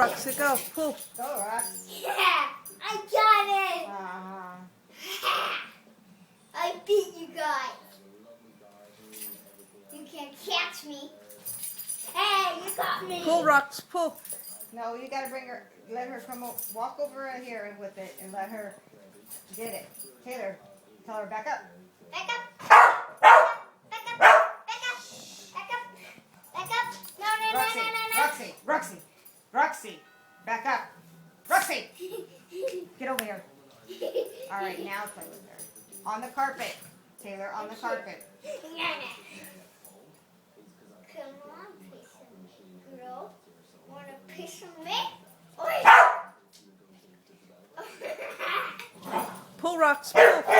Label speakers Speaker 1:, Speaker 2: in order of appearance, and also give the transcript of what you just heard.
Speaker 1: Roxy, go. Pull.
Speaker 2: Go, Rox.
Speaker 3: Yeah, I got it. I beat you guys. You can't catch me. Hey, you got me.
Speaker 1: Pull, Rox, pull.
Speaker 2: No, you gotta bring her, let her come, walk over here with it and let her get it. Taylor, tell her back up.
Speaker 3: Back up. Back up. Back up. Back up. Back up. Back up. No, no, no,
Speaker 2: Roxy,
Speaker 3: no, no, no.
Speaker 2: Roxy, Roxy, Roxy, back up. Roxy, get over here. All right, now play with her. On the carpet. Taylor, on the carpet.
Speaker 3: Come on, piece of me, girl. Want a piece of me? Oi!
Speaker 1: Pull, Rox, pull.